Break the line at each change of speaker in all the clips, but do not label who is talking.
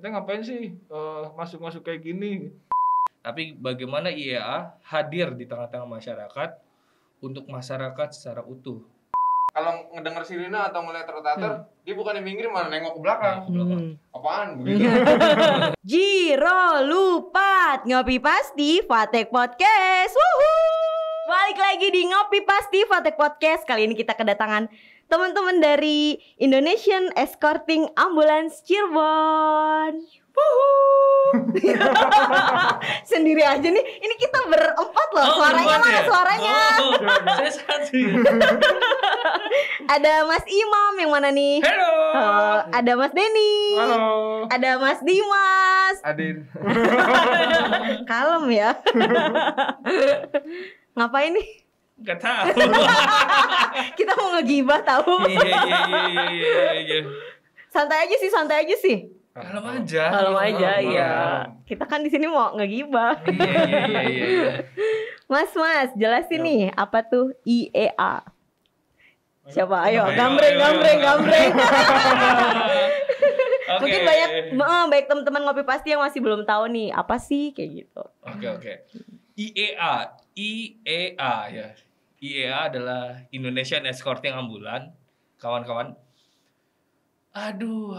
Ente ngapain sih masuk-masuk kayak gini?
Tapi bagaimana IEA hadir di tengah-tengah masyarakat untuk masyarakat secara utuh.
Kalau ngedenger sirine atau ngeliat rotator, dia bukannya minggir malah nengok ke belakang. Apaan begitu?
Jiro Lupat Ngopi Pasti Fatek Podcast. Wuhuu. Balik lagi di Ngopi Pasti Fatek Podcast. Kali ini kita kedatangan teman-teman dari Indonesian Escorting Ambulance Cirebon. Sendiri aja nih. Ini kita berempat loh. Suaranya mana ya? Suaranya?
Saya satu.
Ada Mas Imam yang mana nih?
Halo.
Ada Mas Denny.
Halo.
Ada Mas Dimas.
Adin.
Kalem ya. Ngapain nih?
Gak tahu.
Kita mau ngegibah tahu.
Iya.
Santai aja sih.
Kalem aja.
Kalem aja, iya. Kita kan di sini mau ngegibah.
Iya.
Mas, jelasin nih apa tuh IEA? Siapa? Ayo,
Ayo.
gambreng. Mungkin banyak teman-teman ngopi pasti yang masih belum tahu nih apa sih kayak gitu.
Oke. IEA ya. IEA adalah Indonesian Escorting Ambulance. Kawan-kawan. Aduh.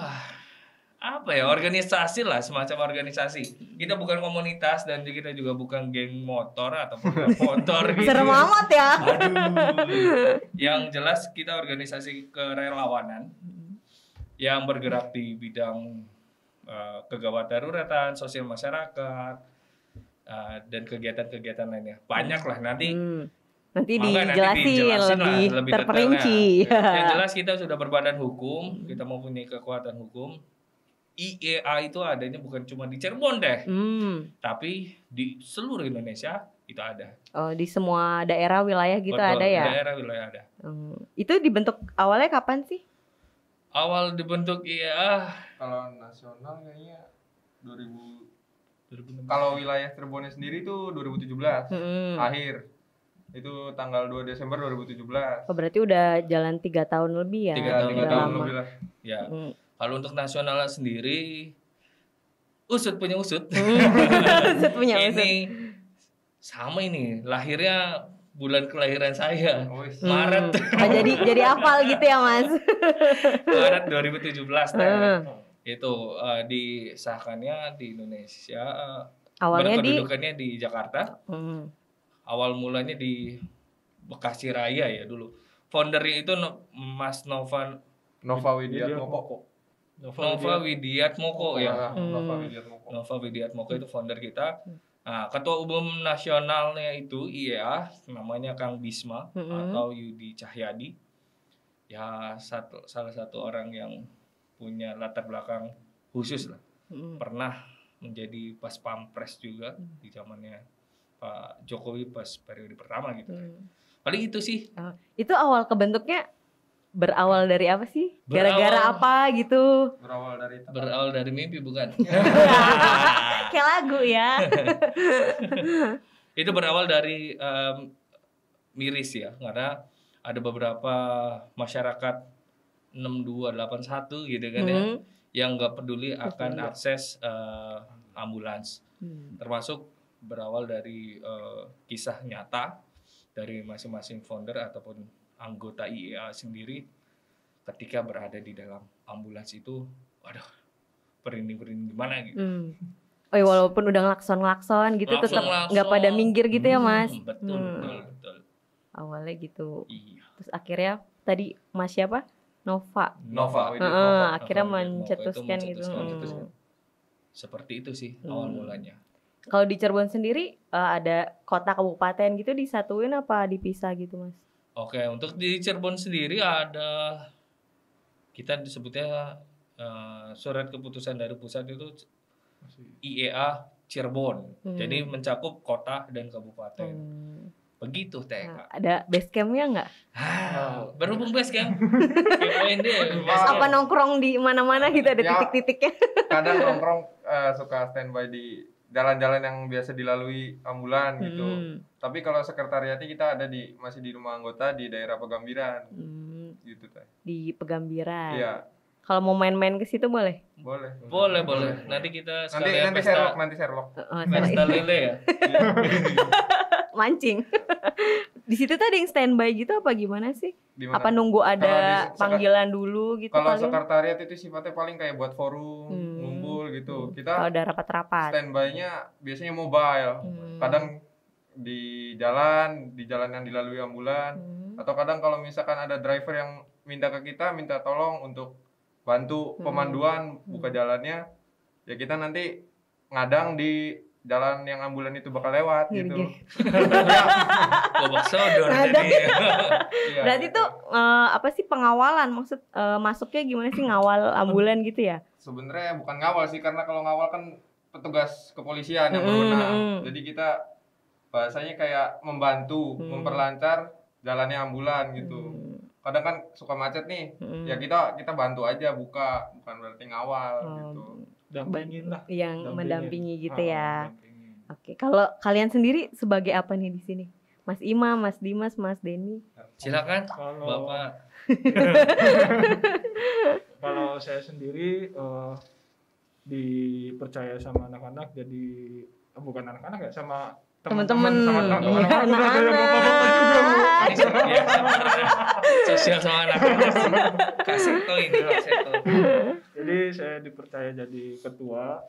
Apa ya, organisasi lah, semacam organisasi. Kita bukan komunitas dan kita juga bukan geng motor ataupun motor gitu.
Serem amat ya.
Aduh. Yang jelas kita organisasi kerelawanan yang bergerak di bidang kegawat daruratan, sosial masyarakat, dan kegiatan-kegiatan lainnya. Banyak lah nanti.
Nanti dijelasin lebih terperinci.
Yang jelas kita sudah berbadan hukum, kita mempunyai kekuatan hukum. IEA itu adanya bukan cuma di Cirebon deh, tapi di seluruh Indonesia itu ada.
Oh, di semua daerah wilayah gitu. Betul, ada ya?
Daerah wilayah ada.
Itu dibentuk awalnya kapan sih?
Awal dibentuk IEA
Kalau nasional kayaknya 2016. Kalau wilayah Cirebonnya sendiri itu 2017 akhir. Itu tanggal 2 Desember 2017.
Oh, berarti udah jalan 3 tahun lebih ya?
3 tahun
lebih lah.
Ya. Kalau untuk nasional sendiri, usut punya usut. Ini sama ini, lahirnya bulan kelahiran saya, Maret.
Oh, jadi hafal gitu ya, Mas?
Maret 2017. Itu disahkannya di Indonesia.
Awalnya
berkedudukannya di Jakarta. Awal mulanya di Bekasi Raya ya dulu. Foundernya itu Mas Nova
Widiatmoko.
Nova Widiatmoko ya.
Nova
Widiatmoko itu founder kita. Nah, ketua umum nasionalnya itu IEA namanya Kang Bisma atau Yudi Cahyadi. Ya salah satu orang yang punya latar belakang khusus lah. Pernah menjadi pas pampres juga di zamannya Pak Jokowi pas periode pertama gitu. Paling itu sih.
Itu awal kebentuknya berawal dari apa sih? Gara-gara apa gitu?
Berawal dari mimpi bukan?
Kayak lagu ya.
Itu berawal dari miris ya, karena ada beberapa masyarakat 6281 gitu kan ya, yang nggak peduli akan akses ambulans. Termasuk berawal dari kisah nyata dari masing-masing founder ataupun anggota IEA sendiri ketika berada di dalam ambulans itu, waduh, perinding gimana gitu.
Oh ya, walaupun udah ngelakson gitu tetap nggak pada minggir gitu ya, Mas.
Betul.
Awalnya gitu.
Iya.
Terus akhirnya tadi Mas siapa? Nova. Akhirnya mencetuskan gitu.
Seperti itu sih awal mulanya.
Kalau di Cirebon sendiri ada kota kabupaten gitu disatuin apa dipisah gitu, Mas?
Oke, untuk di Cirebon sendiri ada, kita disebutnya surat keputusan dari pusat itu IEA Cirebon. Jadi mencakup kota dan kabupaten. Begitu TK.
Ada base campnya nggak?
Berhubung base camp.
Apa nongkrong di mana-mana gitu ada titik-titiknya?
Kadang nongkrong suka standby di jalan-jalan yang biasa dilalui ambulan gitu. Tapi kalau sekretariatnya kita ada masih di rumah anggota di daerah Pegambiran. Gitu teh.
Di Pegambiran.
Iya.
Kalau mau main-main ke situ boleh?
Boleh. Nanti kita sekalian
nanti Sherlock.
Pesta lele ya.
Mancing. Di situ tuh ada yang standby gitu apa gimana sih?
Dimana?
Apa nunggu ada panggilan dulu gitu
Kalau
kali?
sekretariat itu sifatnya paling kayak buat forum, ngumpul gitu. Kita
kalau ada rapat-rapat.
standby-nya biasanya mobile. Kadang di jalan yang dilalui ambulan. Atau kadang kalau misalkan ada driver yang minta ke kita, minta tolong untuk bantu pemanduan buka jalannya, ya kita nanti ngadang di jalan yang ambulan itu bakal lewat gitu.
Bobok sodor jadi.
Berarti tuh apa sih pengawalan, maksud masuknya gimana sih, ngawal ambulan gitu ya?
Sebenarnya bukan ngawal sih, karena kalau ngawal kan petugas kepolisian yang berwenang. Jadi kita bahasanya kayak membantu, memperlancar jalannya ambulan gitu. Kadang kan suka macet nih, ya kita bantu aja bukan berarti ngawal gitu.
Dampingin lah.
Yang mendampingi gitu ya. Oke, kalau kalian sendiri sebagai apa nih di sini? Mas Imam, Mas Dimas, Mas Denny.
Silakan,
Kalau
Bapak.
kalau saya sendiri dipercaya sama anak-anak, jadi bukan anak-anak ya, sama
teman-teman,
sama teman-teman
Sosial sama anak-anak. Kaseto ini kaseto.
Jadi saya dipercaya jadi ketua.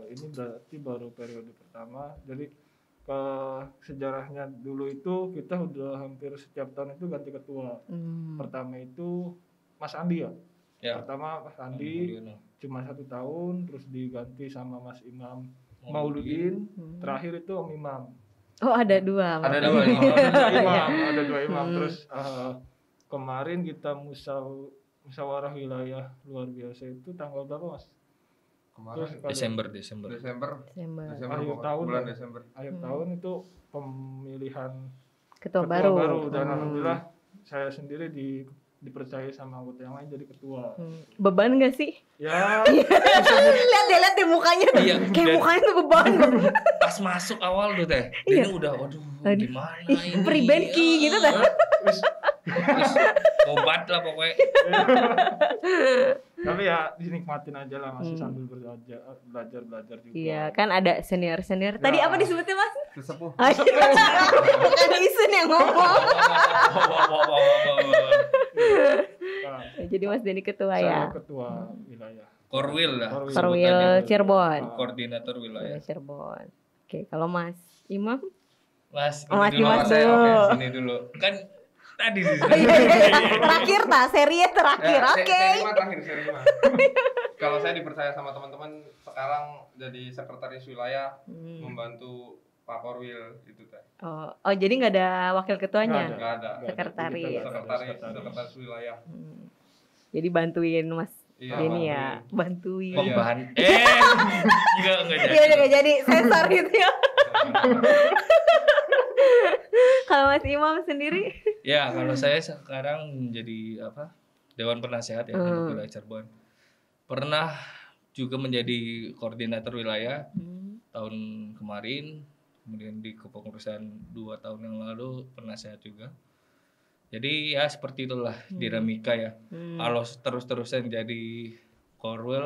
Ini berarti baru periode pertama. Jadi ke sejarahnya dulu itu kita udah hampir setiap tahun itu ganti ketua. Pertama itu Mas Andi ya. Pertama Mas Andi cuma 1 tahun, terus diganti sama Mas Imam Mauludin, terakhir itu Om Imam.
Oh ada 2.
Ada 2 nih.
Ada 2 imam. Terus kemarin kita musyawarah wilayah luar biasa itu tanggal berapa Mas?
Kemarin
Desember.
Akhir tahun.
Bulan Desember.
Akhir tahun itu pemilihan
ketua baru.
Dan alhamdulillah saya sendiri dipercaya sama anggota yang lain jadi ketua.
Beban gak sih?
Ya.
Lihat deh mukanya.
Iya,
kayak mukanya tuh beban.
Pas masuk awal tuh teh, dia udah waduh gimana ini.
Peribenki gitu dah.
Obat lah pokoknya.
Tapi ya dinikmatin aja lah, masih sambil belajar juga.
Iya, kan ada senior. Tadi apa disebutnya Mas?
Sesepuh.
Bukan Isun yang ngomong. Jadi Mas Denny ketua ya.
Saya ketua wilayah.
Korwil lah.
Korwil Cirebon.
Koordinator wilayah
Cirebon. Oke, kalau Mas Imam?
Mas
Dimas dulu.
Oke, sini dulu. Kan tadi sih.
Terakhir serinya terakhir. Oke.
Seri 5. Kalau saya dipercaya sama teman-teman sekarang jadi sekretaris wilayah, membantu Pak Korwil itu teh.
Oh jadi nggak ada wakil ketuanya?
Nggak ada. Sekretaris wilayah.
Jadi bantuin Mas Denny ya, bantuin.
Pembahan. Enggak jadi.
Iya enggak jadi sensor gitu ya. Kalau Mas Imam sendiri?
Ya, kalau saya sekarang menjadi Dewan Penasehat ya untuk wilayah Cirebon. Pernah juga menjadi koordinator wilayah tahun kemarin, kemudian di kepengurusan 2 tahun yang lalu penasehat juga. Jadi ya seperti itulah dinamika ya. Kalau terus-terusan jadi korwil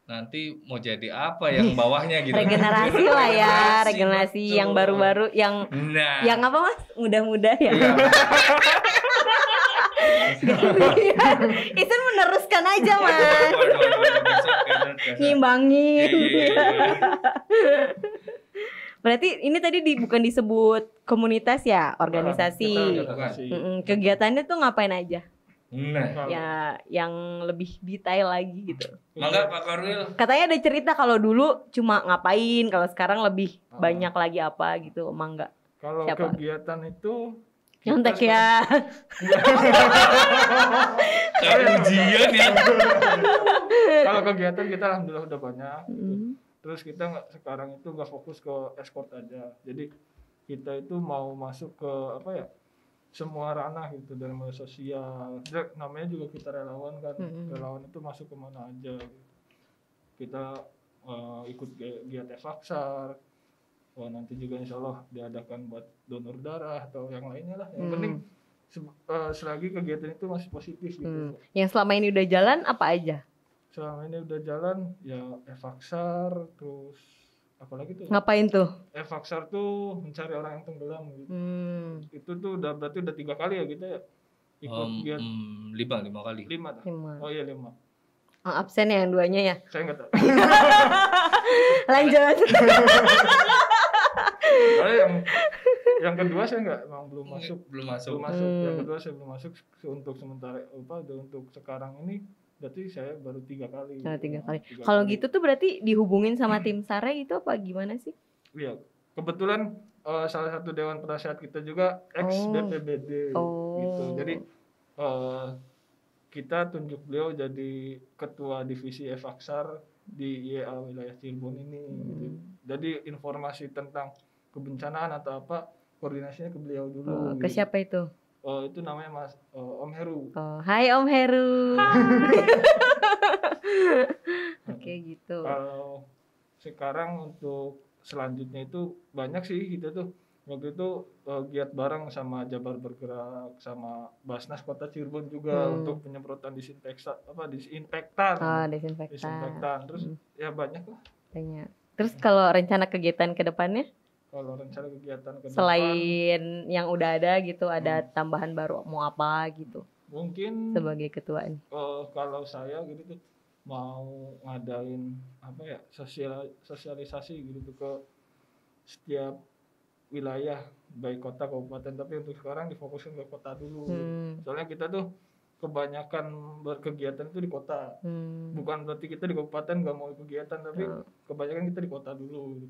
nanti mau jadi apa yang bawahnya gitu.
Regenerasi lah ya, regenerasi yang baru-baru yang apa Mas? Muda-muda ya. Itu meneruskan aja Mas. Ngimbangin. Berarti ini tadi bukan disebut komunitas ya, organisasi. Kegiatannya tuh ngapain aja? Ya, yang lebih detail lagi gitu.
Mangga Pak Korwil.
Katanya ada cerita kalau dulu cuma ngapain, kalau sekarang lebih banyak lagi apa gitu, mangga.
Kalau kegiatan itu
nyontek ya.
Kayak ujian ya.
Kalau kegiatan kita alhamdulillah udah banyak. Terus kita sekarang itu nggak fokus ke escort aja. Jadi kita itu mau masuk ke semua ranah gitu, dari mulai sosial. Namanya juga kita relawan kan. Relawan itu masuk ke mana aja. Kita ikut giat Vaksar. Nanti juga insya Allah diadakan buat donor darah atau yang lainnya lah. Yang penting selagi kegiatan itu masih positif gitu.
Yang selama ini udah jalan apa aja?
Selama ini udah jalan ya Evaksar, terus apalagi tuh?
Ngapain tuh?
Evaksar tuh mencari orang yang tenggelam gitu. Itu tuh berarti udah 3 kali ya kita ya ikut kegiatan.
5 kali.
5 dah.
5.
Oh iya 5.
Absen ya yang 2-nya ya?
Saya nggak tahu.
Lanjut.
Soalnya yang kedua saya belum masuk. Yang kedua saya belum masuk untuk sementara untuk sekarang ini berarti saya baru 3 kali.
3 kali. Kalau gitu tuh berarti dihubungin sama tim SARE itu apa gimana sih?
Iya, kebetulan salah satu dewan penasehat kita juga ex BPBD gitu. Jadi kita tunjuk beliau jadi ketua divisi Evaksar di IEA wilayah Cirebon ini gitu. Jadi informasi tentang kebencanaan atau apa koordinasinya ke beliau dulu.
Ke siapa itu?
Itu namanya Mas Om Heru.
Hai Om Heru. Oke gitu.
Kalau sekarang untuk selanjutnya itu banyak sih kita tuh waktu itu giat bareng sama Jabar Bergerak sama Basnas Kota Cirebon juga untuk penyemprotan disinfektan. Disinfektan. Terus ya banyak lah.
Banyak. Terus kalau rencana kegiatan ke depannya?
Kalau rencana kegiatan ke depan
selain yang udah ada gitu, ada tambahan baru mau apa gitu?
Mungkin
sebagai ketua ini.
Kalau saya gitu tuh mau ngadain apa ya sosialisasi gitu tuh ke setiap wilayah baik kota kabupaten, tapi untuk sekarang difokusin ke kota dulu. Soalnya kita tuh kebanyakan berkegiatan itu di kota. Bukan berarti kita di kabupaten gak mau kegiatan, tapi kebanyakan kita di kota dulu.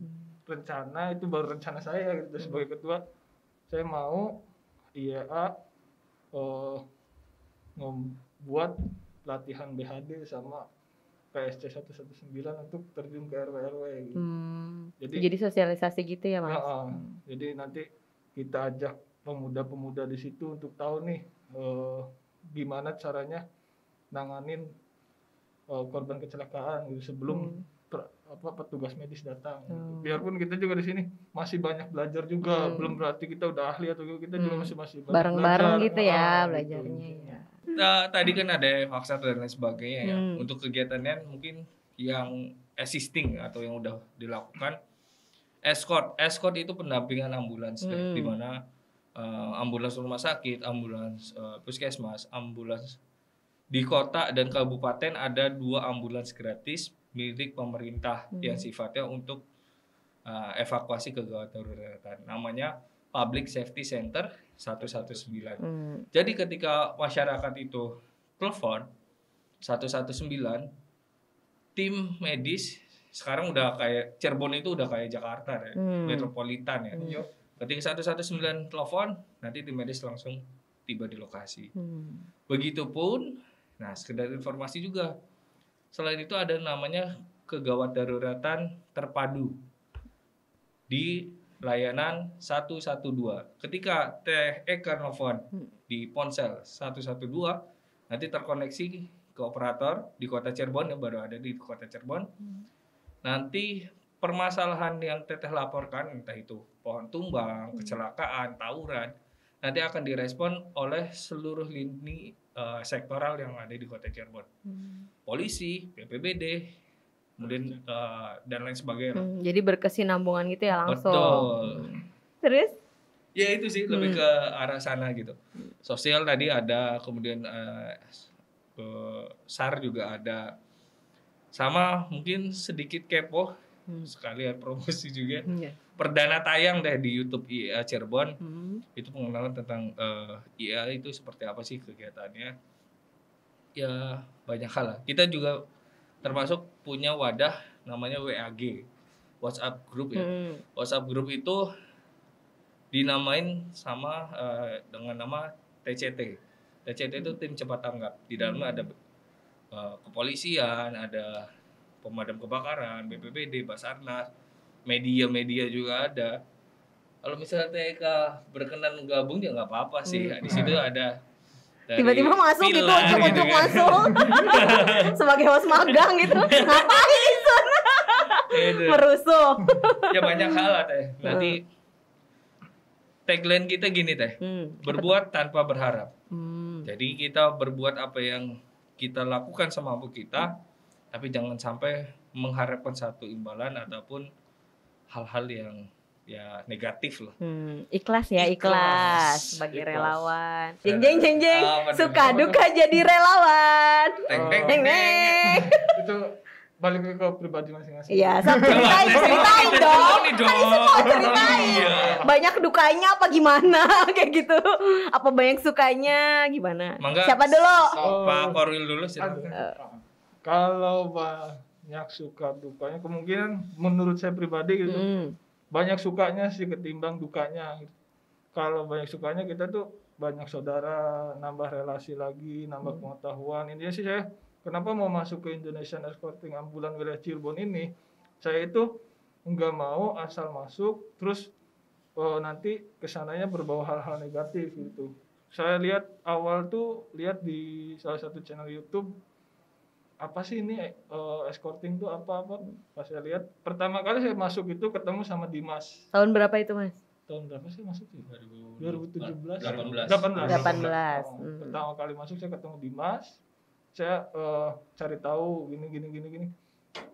Rencana itu baru rencana saya gitu sebagai ketua, saya mau IEA membuat latihan BHD sama PSC 119 untuk terjun ke RW-RW gitu.
Jadi sosialisasi gitu ya Mas?
Jadi nanti kita ajak pemuda-pemuda di situ untuk tahu nih gimana caranya nanganin korban kecelakaan gitu sebelum petugas medis datang. Biarpun kita juga di sini masih banyak belajar juga, belum berarti kita udah ahli atau kita juga masih
bareng-bareng gitu ya belajarnya
gitu.
ya.
Tadi kan ada Evaksar dan lain sebagainya ya. Untuk kegiatannya mungkin yang existing atau yang udah dilakukan escort itu pendampingan ambulans di mana ambulans rumah sakit, ambulans puskesmas, ambulans di kota dan kabupaten ada 2 ambulans gratis milik pemerintah yang sifatnya untuk evakuasi kegawat daruratan. Namanya Public Safety Center 119. Jadi ketika masyarakat itu telepon 119, tim medis sekarang udah kayak Cirebon itu udah kayak Jakarta ya, metropolitan ya. Ketika 119 telepon, nanti tim medis langsung tiba di lokasi. Begitupun, nah sekedar informasi juga, selain itu ada namanya kegawat daruratan terpadu di layanan 112. Ketika Teh Eka nelfon di ponsel 112, nanti terkoneksi ke operator di kota Cirebon, yang baru ada di kota Cirebon. Nanti permasalahan yang Teteh laporkan, entah itu pohon tumbang, kecelakaan, tawuran, nanti akan direspon oleh seluruh lini sektoral yang ada di kota Cirebon. Polisi, BPBD, kemudian dan lain sebagainya.
Jadi berkesinambungan gitu ya langsung.
Betul.
Terus?
Ya itu sih lebih ke arah sana gitu. Sosial tadi ada, kemudian SAR juga ada. Sama mungkin sedikit kepo, sekalian promosi juga. Perdana tayang deh di YouTube IEA Cirebon. Itu pengenalan tentang IEA itu seperti apa sih kegiatannya. Ya banyak hal lah. Kita juga termasuk punya wadah namanya WAG, WhatsApp Group ya. WhatsApp Group itu dinamain sama dengan nama TCT. TCT itu tim cepat tanggap. Di dalamnya ada kepolisian, ada pemadam kebakaran, BPBD, Basarnas, media-media juga ada. Kalau misalnya TK berkenan gabung ya nggak apa-apa sih. Di situ ada
tiba-tiba masuk gitu, ujuk-ujuk
kan.
masuk sebagai host magang gitu. Ngapain Isun? Merusuh.
Ya banyak hal lah Teh. Nanti tagline kita gini teh, berbuat tanpa berharap.
Hmm.
Jadi kita berbuat apa yang kita lakukan semampu kita, tapi jangan sampai mengharapkan satu imbalan ataupun hal-hal yang ya negatif lah.
Ikhlas ya, ikhlas sebagai
Ikhlas.
relawan. Jeng jeng jeng jeng.
Apa tuh?
Suka duka jadi relawan.
Teng teng
Neng
teng.
neng.
Itu balik ke pribadi masing-masing.
Iya, ceritain dong.
Ini
Kan semua ceritain.
Iya.
Banyak dukanya apa gimana kayak gitu. Apa banyak sukanya gimana?
Mangga.
Siapa dulu?
Pak Korwil dulu silakan.
Kalau banyak suka dukanya, kemungkinan menurut saya pribadi gitu, banyak sukanya sih ketimbang dukanya. Kalau banyak sukanya kita tuh banyak saudara, nambah relasi lagi, nambah pengetahuan. Intinya sih saya kenapa mau masuk ke Indonesian Escorting Ambulan wilayah Cirebon ini, saya itu nggak mau asal masuk terus nanti kesananya berbau hal-hal negatif gitu. Saya lihat awal tuh lihat di salah satu channel YouTube, apa sih ini escorting tuh apa-apa. Pas saya lihat pertama kali saya masuk itu ketemu sama Dimas.
Tahun berapa itu, Mas?
Tahun berapa sih masuk sih?
2017.
18.
18.
Pertama kali masuk saya ketemu Dimas. Saya cari tahu gini.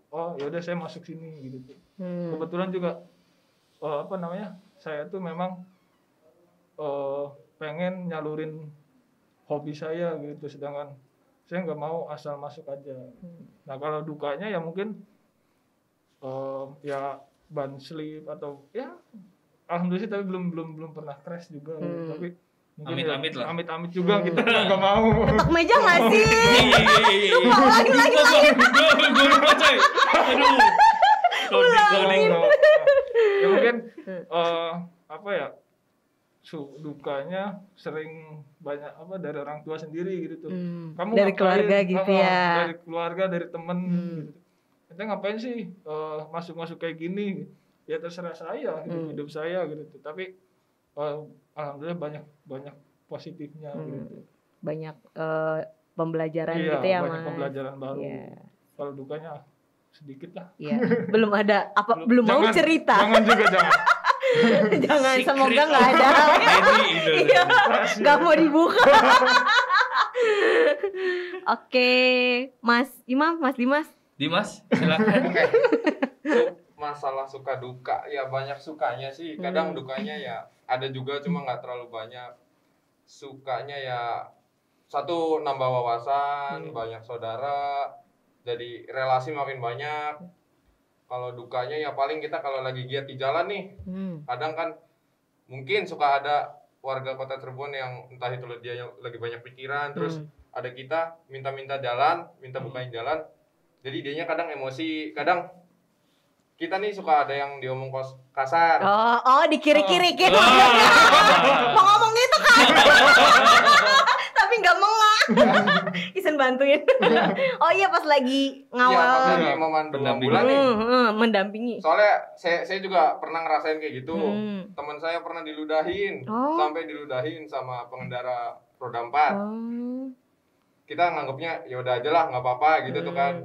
Oh, yaudah saya masuk sini gitu. Kebetulan juga apa namanya? Saya tuh memang pengen nyalurin hobi saya gitu, sedangkan saya nggak mau asal masuk aja. Nah kalau dukanya ya mungkin ya ban slip atau ya alhamdulillah sih, tapi belum pernah crash juga. Tapi mungkin
Amit-amit lah.
Amit-amit juga kita nggak mau.
Ketok meja nggak sih? Lupa, lagi.
Gue lupa coy. Aduh. Loading.
Ya mungkin apa ya, dukanya sering banyak apa dari orang tua sendiri gitu tuh. Kamu
Dari
ngapain?
keluarga gitu ya.
Dari keluarga, dari temen gitu. Kita ngapain sih masuk kayak gini? Ya terserah saya, hidup saya gitu. Tapi alhamdulillah banyak positifnya gitu.
Banyak pembelajaran
Iya,
gitu ya,
banyak
Mas.
pembelajaran baru.
Iya.
Kalau dukanya sedikit lah.
Iya. Belum ada belum mau cerita.
Jangan juga jangan.
Jangan,
Secret
semoga nggak ada. Iya, nggak mau dibuka. Oke, Mas Imam, Mas Dimas.
Dimas, silakan.
Masalah suka duka ya banyak sukanya sih, kadang dukanya ya ada juga cuma nggak terlalu banyak. Sukanya ya satu, nambah wawasan, banyak saudara, jadi relasi makin banyak. Kalau dukanya ya paling kita kalau lagi giat di jalan nih, kadang kan mungkin suka ada warga kota Cirebon yang entah itu dia yang lagi banyak pikiran, terus ada kita minta jalan, minta bukain jalan, jadi dianya kadang emosi, kadang kita nih suka ada yang diomong kasar.
Oh, dikiri-kiri gitu. Mau ngomong gitu kan. Tapi nggak menga. Isen bantuin. Oh iya, pas lagi
Iya, pas
ngawal.
lagi mau mandu ambulan nih.
Mendampingi.
Soalnya saya juga pernah ngerasain kayak gitu. Teman saya pernah diludahin, sampai diludahin sama pengendara roda 4. Kita nganggapnya ya udah aja lah, nggak apa-apa gitu tuh kan.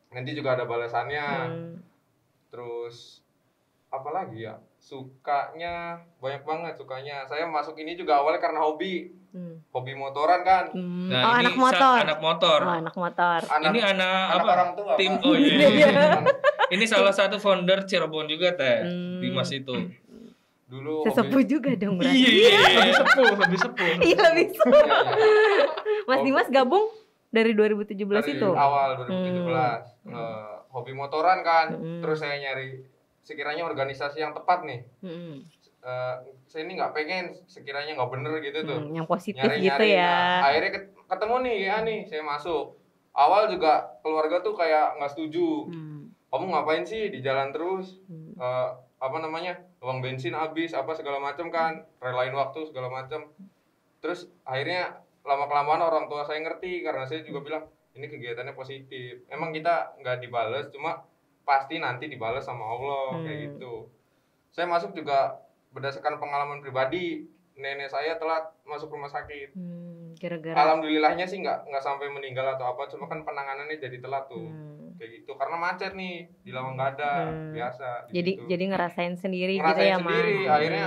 Nanti juga ada balasannya. Terus apa lagi ya? Sukanya banyak banget sukanya. Saya masuk ini juga awalnya karena hobi. Hobi motoran kan.
Nah, ini
anak motor.
anak motor.
Oh, anak motor.
Ini anak apa?
orang tua,
Tim.
Pak.
Oh iya. Ini salah satu founder Cirebon juga teh. Dimas itu.
Dulu
Sesepuh juga dong berarti.
Iya.
Lebih sepuh.
Iya, lebih sepuh.
Iya.
Mas Dimas gabung dari 2017
Dari
itu.
awal 2017. Hobi motoran kan. Terus saya nyari sekiranya organisasi yang tepat nih. Saya ini nggak pengen sekiranya nggak bener gitu tuh.
Yang positif
Nyari-nyari,
gitu ya.
nah, akhirnya ketemu nih ya nih, saya masuk. Awal juga keluarga tuh kayak nggak setuju. Kamu ngapain sih di jalan terus? Apa namanya, uang bensin habis apa segala macam kan, relain waktu segala macam. Terus akhirnya lama-kelamaan orang tua saya ngerti, karena saya juga bilang ini kegiatannya positif. Emang kita nggak dibales, cuma pasti nanti dibales sama Allah kayak gitu. Saya masuk juga berdasarkan pengalaman pribadi. Nenek saya telat masuk rumah sakit.
Gara-gara.
Alhamdulillahnya sih nggak sampai meninggal atau apa, cuma kan penanganannya jadi telat tuh. Kayak gitu karena macet nih di Lawang Gada biasa.
Jadi ngerasain sendiri
ngerasain
gitu ya,
sendiri,
Mas.
akhirnya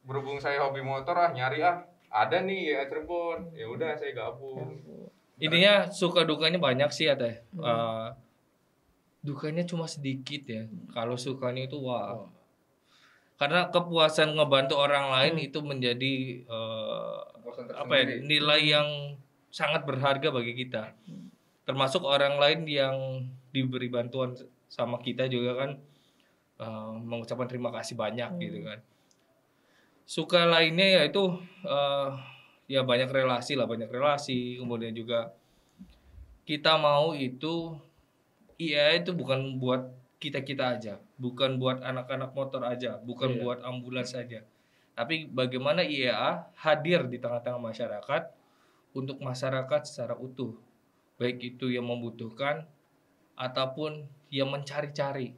berhubung saya hobi motor nyari ada nih ya Cirebon, ya udah saya gabung.
Intinya suka dukanya banyak sih ya teh. Dukanya cuma sedikit ya. Kalau sukanya itu wah. Karena kepuasan ngebantu orang lain itu menjadi nilai yang sangat berharga bagi kita. Termasuk orang lain yang diberi bantuan sama kita juga kan mengucapkan terima kasih banyak gitu kan. Suka lainnya yaitu ya banyak relasi, kemudian juga kita mau itu itu bukan buat kita aja, bukan buat anak-anak motor aja, bukan buat ambulans saja, tapi bagaimana IAA hadir di tengah-tengah masyarakat untuk masyarakat secara utuh, baik itu yang membutuhkan ataupun yang mencari-cari.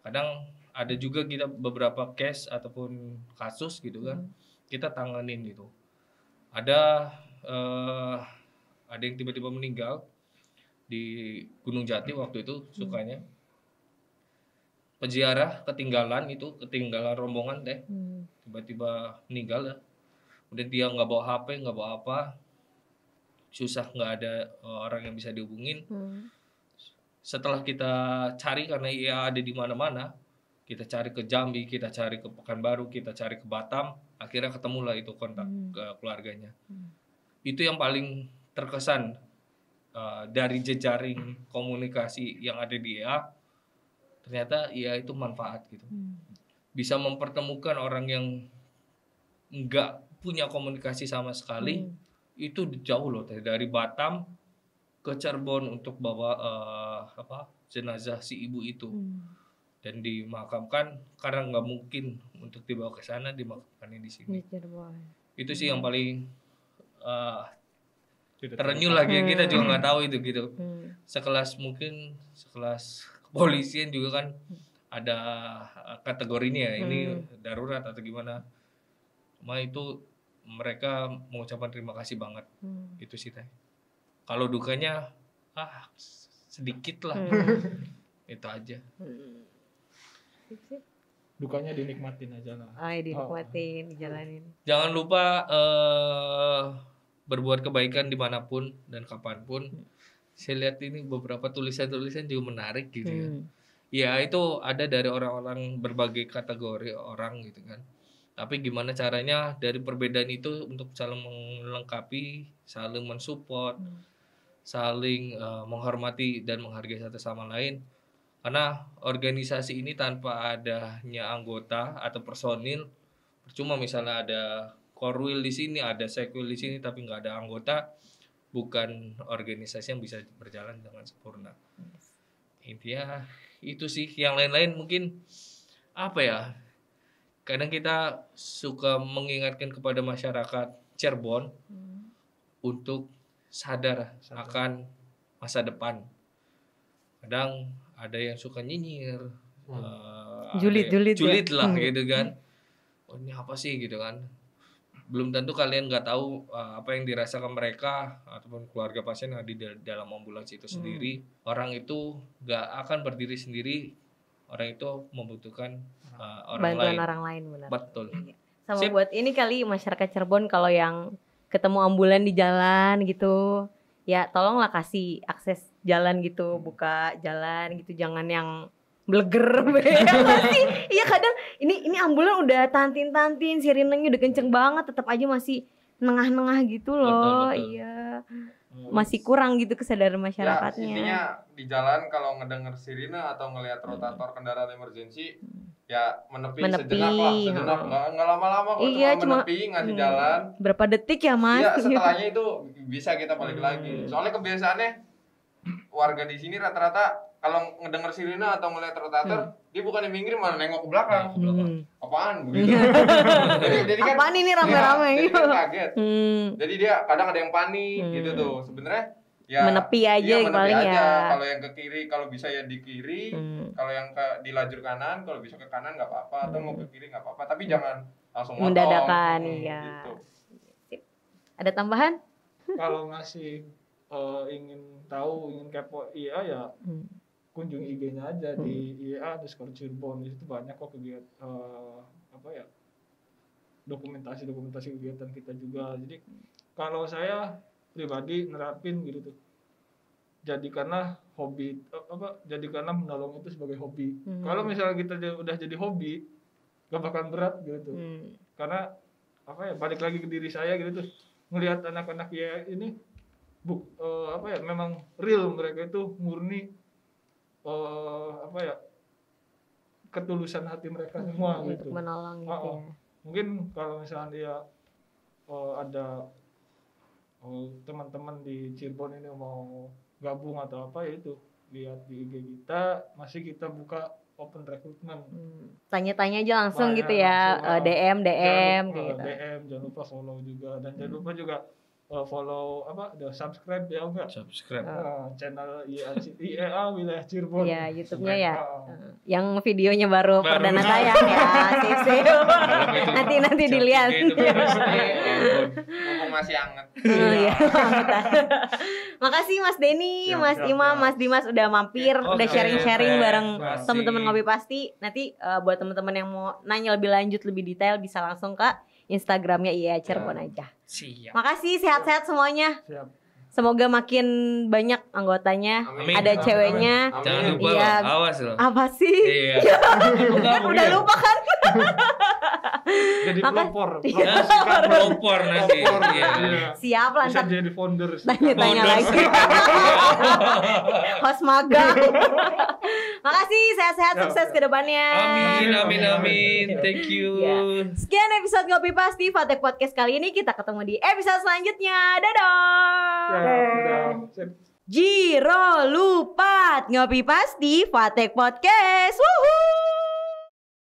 Kadang ada juga kita beberapa case ataupun kasus gitu kan, kita tanganin gitu. Ada yang tiba-tiba meninggal di Gunung Jati waktu itu sukanya. Peziarah ketinggalan rombongan deh. Tiba-tiba meninggal ya. Kemudian dia nggak bawa HP, nggak bawa apa. Susah, nggak ada orang yang bisa dihubungin. Setelah kita cari karena ia ada di mana-mana, kita cari ke Jambi, kita cari ke Pekanbaru, kita cari ke Batam, akhirnya ketemulah itu kontak ke keluarganya. Itu yang paling terkesan dari jejaring komunikasi yang ada di IA. Ternyata IA itu manfaat gitu. Bisa mempertemukan orang yang nggak punya komunikasi sama sekali. Itu jauh loh dari Batam ke Cirebon untuk bawa jenazah si ibu itu dan dimakamkan, karena nggak mungkin untuk dibawa ke sana, dimakamkan di sini. Itu sih yang paling terenyuh lagi, kita juga nggak tahu itu gitu. Sekelas kepolisian juga kan ada kategorinya ya, ini darurat atau gimana. Cuma itu mereka mengucapkan terima kasih banget. Itu sih teh. Kalau dukanya sedikit lah. Itu aja.
Dukanya dinikmatin aja lah.
Dinikmatin, dijalanin.
Jangan lupa berbuat kebaikan dimanapun dan kapanpun. Saya lihat ini beberapa tulisan-tulisan juga menarik gitu ya. Ya itu ada dari orang-orang berbagai kategori orang gitu kan. Tapi gimana caranya dari perbedaan itu untuk saling melengkapi, saling mensupport, saling menghormati dan menghargai satu sama lain. Karena organisasi ini tanpa adanya anggota atau personil, percuma misalnya ada korwil di sini, ada sekwil di sini, tapi nggak ada anggota, bukan organisasi yang bisa berjalan dengan sempurna. Intinya itu sih. Yang lain-lain mungkin apa ya? Kadang kita suka mengingatkan kepada masyarakat Cirebon untuk sadar akan masa depan. Kadang ada yang suka nyinyir, julid lah gitu kan. Oh ini apa sih gitu kan. Belum tentu kalian nggak tahu apa yang dirasakan mereka ataupun keluarga pasien yang ada di dalam ambulans itu sendiri. Orang itu nggak akan berdiri sendiri. Orang itu membutuhkan
bantuan orang lain, benar.
Betul.
Sama buat ini kali masyarakat Cirebon, kalau yang ketemu ambulan di jalan gitu, ya tolonglah kasih akses jalan gitu, buka jalan gitu, jangan yang bleger. Iya kadang ini ambulan udah tantin sirinenya udah kenceng banget, tetap aja masih nengah-nengah gitu loh. Betul. Iya. Masih kurang gitu kesadaran masyarakatnya.
Ya, intinya di jalan kalau ngedenger sirine atau ngelihat rotator kendaraan emergensi, ya menepi sejenak lah, nggak lama-lama kok, cuma menepi ngasih jalan.
Berapa detik ya Mas?
Iya, setelahnya itu bisa kita balik lagi. Soalnya kebiasaannya warga di sini rata-rata kalau ngedenger sirine atau ngelihat rotator, dia bukannya minggir malah nengok ke belakang. Apaan begitu? jadi kan
apaan ini rame-rame
gitu. Jadi kan kaget. Jadi dia kadang ada yang panik gitu tuh. Sebenarnya ya
menepi aja paling
aja.
Ya.
Kalau yang ke kiri, kalau bisa ya di kiri. Kalau yang di lajur kanan, kalau bisa ke kanan nggak apa-apa, atau mau ke kiri nggak apa-apa. Tapi jangan langsung
mendadakan ya.
Gitu.
Ada tambahan?
Kalau masih ingin tahu, ingin kepo IA ya kunjungi IG-nya aja di IA_Cirebon. Di situ banyak kok kegiatan dokumentasi kegiatan kita juga. Jadi kalau saya pribadi nerapin gitu tuh, jadikanlah menolong itu sebagai hobi. Kalau misalnya kita udah jadi hobi, gak bakal berat gitu. Karena balik lagi ke diri saya gitu tuh, ngelihat anak-anak ya ini memang real, mereka itu murni ketulusan hati mereka semua gitu.
Menolong gitu ya.
Mungkin kalau misalnya dia ada teman-teman di Cirebon ini mau gabung atau apa, ya itu lihat di IG kita, masih kita buka open recruitment.
Tanya-tanya aja langsung gitu ya, DM gitu.
DM, jangan lupa follow juga, dan jangan lupa juga follow subscribe ya enggak?
Subscribe.
Channel IEA Wilayah Cirebon.
Iya, YouTube-nya ya. Yang videonya baru perdana tayang ya. Sip. Nanti dilihat.
Ngomong masih anget.
Iya. Makasih Mas Denny, Mas Imam, Mas Dimas udah mampir, udah sharing-sharing bareng teman-teman Ngopi Pasti. Nanti buat teman-teman yang mau nanya lebih lanjut, lebih detail, bisa langsung ke Instagramnya IEA Cirebon aja.
Siap.
Makasih, sehat-sehat semuanya.
Siap.
Semoga makin banyak anggotanya.
Amin.
Ada ceweknya.
Amin.
Jangan lupa
Iya.
loh, awas loh.
Apa sih?
Iya.
Udah lupa kan?
Jadi pelopor.
Pelopor nanti. Iya.
Siap lah,
Bisa
ntar
jadi founder.
tanya lagi. Host magang. Makasih, sehat-sehat, sukses ke depannya.
Amin. Thank you.
Ya. Sekian episode Ngopi Pasti Fatek Podcast kali ini. Kita ketemu di episode selanjutnya. Dadah. Jiro Lupat Ngopi Pasti Fatek Podcast. Woohoo.